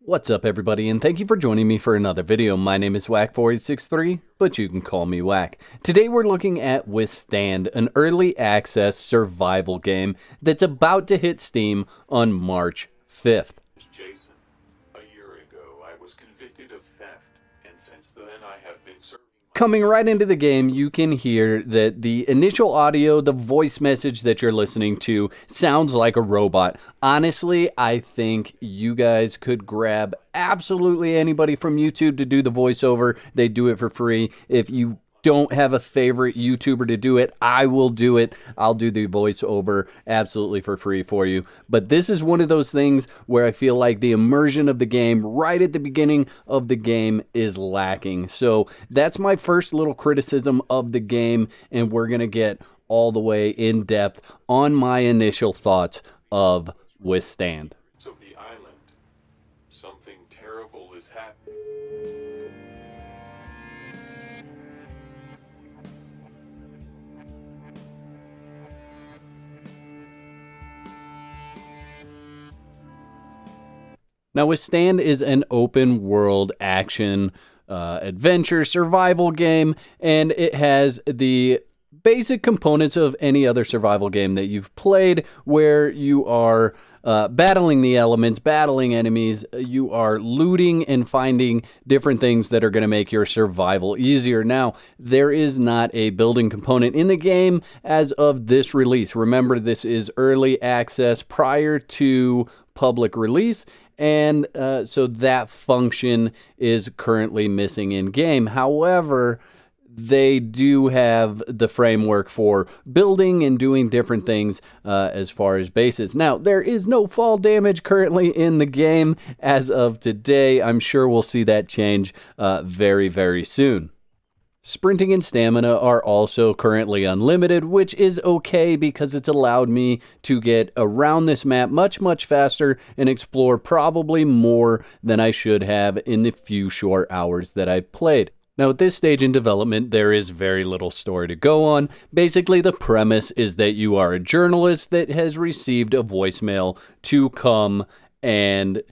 What's up everybody, and thank you for joining me for another video. My name is Whack4863, but you can call me Whack. Today we're looking at Withstand, an early access survival game that's about to hit Steam on March 5th. Jason, a year ago I was convicted of theft, and since then I have been serving. Coming right into the game, you can hear that the initial audio, the voice message that you're listening to, sounds like a robot. Honestly, I think you guys could grab absolutely anybody from YouTube to do the voiceover. They do it for free. If you don't have a favorite YouTuber to do it, I will do it. I'll do the voiceover absolutely for free for you. But this is one of those things where I feel like the immersion of the game right at the beginning of the game is lacking. So that's my first little criticism of the game, and we're gonna get all the way in depth on my initial thoughts of Withstand. So the island, something terrible is happening. Now, Withstand is an open world action adventure survival game, and it has the basic components of any other survival game that you've played, where you are battling the elements, battling enemies, you are looting and finding different things that are going to make your survival easier. Now, there is not a building component in the game as of this release. Remember, this is early access prior to public release, and so that function is currently missing in game. However, they do have the framework for building and doing different things as far as bases. Now, there is no fall damage currently in the game as of today. I'm sure we'll see that change very, very soon. Sprinting and stamina are also currently unlimited, which is okay because it's allowed me to get around this map much faster and explore probably more than I should have in the few short hours that I've played. Now, at this stage in development, there is very little story to go on. Basically, the premise is that you are a journalist that has received a voicemail to come and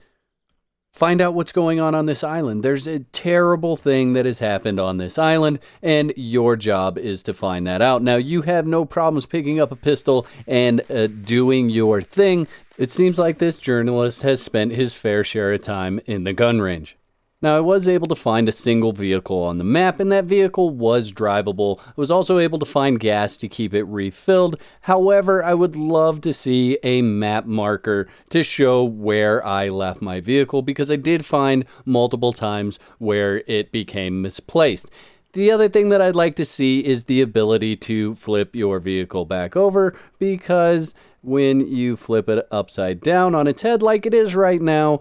find out what's going on this island. There's a terrible thing that has happened on this island, and your job is to find that out. Now, you have no problems picking up a pistol and doing your thing. It seems like this journalist has spent his fair share of time in the gun range. Now, I was able to find a single vehicle on the map, and that vehicle was drivable. I was also able to find gas to keep it refilled. However, I would love to see a map marker to show where I left my vehicle, because I did find multiple times where it became misplaced. The other thing that I'd like to see is the ability to flip your vehicle back over, because when you flip it upside down on its head like it is right now,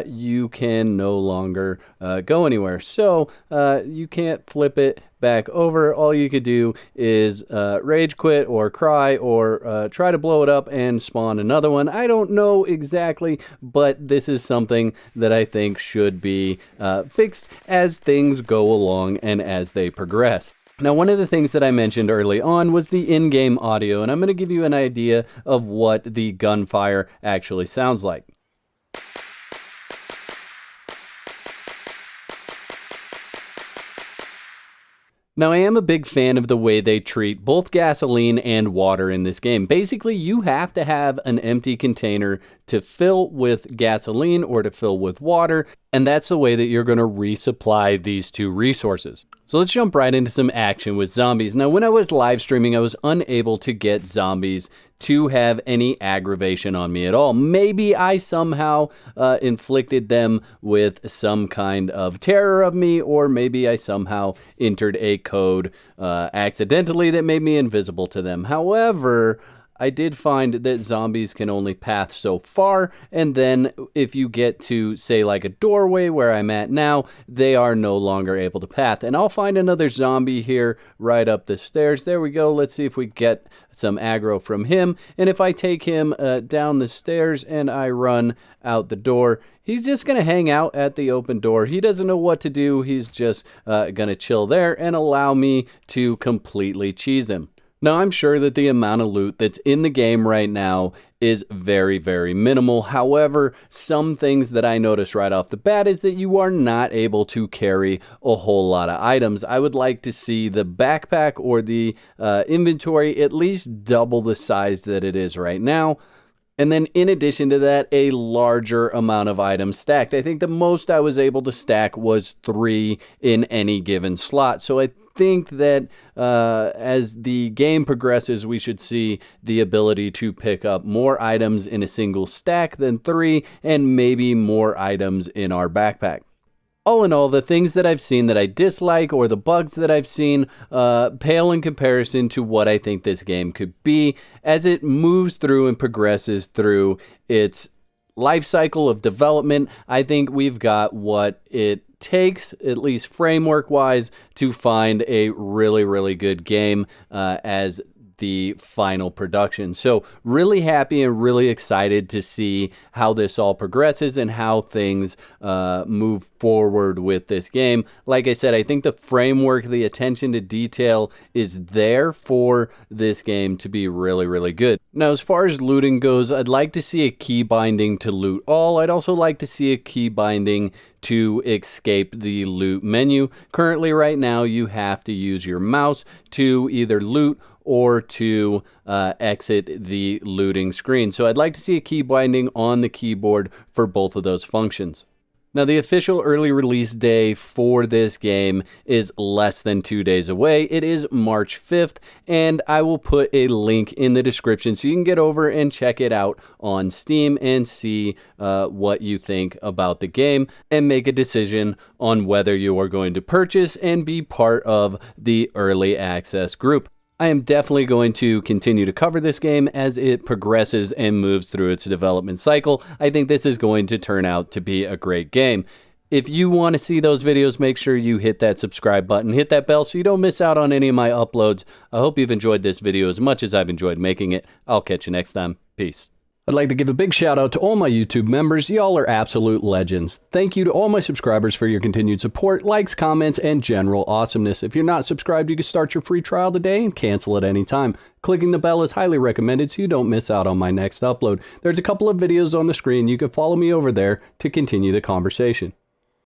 you can no longer go anywhere. So you can't flip it back over. All you could do is rage quit or cry or try to blow it up and spawn another one. I don't know exactly, but this is something that I think should be fixed as things go along and as they progress. Now, one of the things that I mentioned early on was the in-game audio, and I'm going to give you an idea of what the gunfire actually sounds like. Now, I am a big fan of the way they treat both gasoline and water in this game. Basically, you have to have an empty container to fill with gasoline or to fill with water, and that's the way that you're going to resupply these two resources. So let's jump right into some action with zombies. Now, when I was live streaming, I was unable to get zombies to have any aggravation on me at all. Maybe I somehow inflicted them with some kind of terror of me, or maybe I somehow entered a code accidentally that made me invisible to them. However, I did find that zombies can only path so far, and then if you get to, say, like a doorway where I'm at now, they are no longer able to path. And I'll find another zombie here right up the stairs. There we go. Let's see if we get some aggro from him. And if I take him down the stairs and I run out the door, he's just going to hang out at the open door. He doesn't know what to do. He's just going to chill there and allow me to completely cheese him. Now, I'm sure that the amount of loot that's in the game right now is very, very minimal. However, some things that I noticed right off the bat is that you are not able to carry a whole lot of items. I would like to see the backpack or the inventory at least double the size that it is right now. And then in addition to that, a larger amount of items stacked. I think the most I was able to stack was 3 in any given slot. So I think that as the game progresses, we should see the ability to pick up more items in a single stack than 3, and maybe more items in our backpack. All in all, the things that I've seen that I dislike or the bugs that I've seen pale in comparison to what I think this game could be as it moves through and progresses through its life cycle of development. I think we've got what it takes, at least framework wise, to find a really, really good game as the final production. So really happy and really excited to see how this all progresses and how things move forward with this game. Like I said, I think the framework, the attention to detail is there for this game to be really, really good. Now, as far as looting goes, I'd like to see a key binding to loot all. I'd also like to see a key binding to escape the loot menu. Currently, right now, you have to use your mouse to either loot or to exit the looting screen. So I'd like to see a key binding on the keyboard for both of those functions. Now, the official early release day for this game is less than 2 days away. It is March 5th, and I will put a link in the description so you can get over and check it out on Steam and see what you think about the game and make a decision on whether you are going to purchase and be part of the early access group. I am definitely going to continue to cover this game as it progresses and moves through its development cycle. I think this is going to turn out to be a great game. If you want to see those videos, make sure you hit that subscribe button, hit that bell so you don't miss out on any of my uploads. I hope you've enjoyed this video as much as I've enjoyed making it. I'll catch you next time. Peace. I'd like to give a big shout out to all my YouTube members. Y'all are absolute legends. Thank you to all my subscribers for your continued support, likes, comments, and general awesomeness. If you're not subscribed, you can start your free trial today and cancel at any time. Clicking the bell is highly recommended so you don't miss out on my next upload. There's a couple of videos on the screen. You can follow me over there to continue the conversation.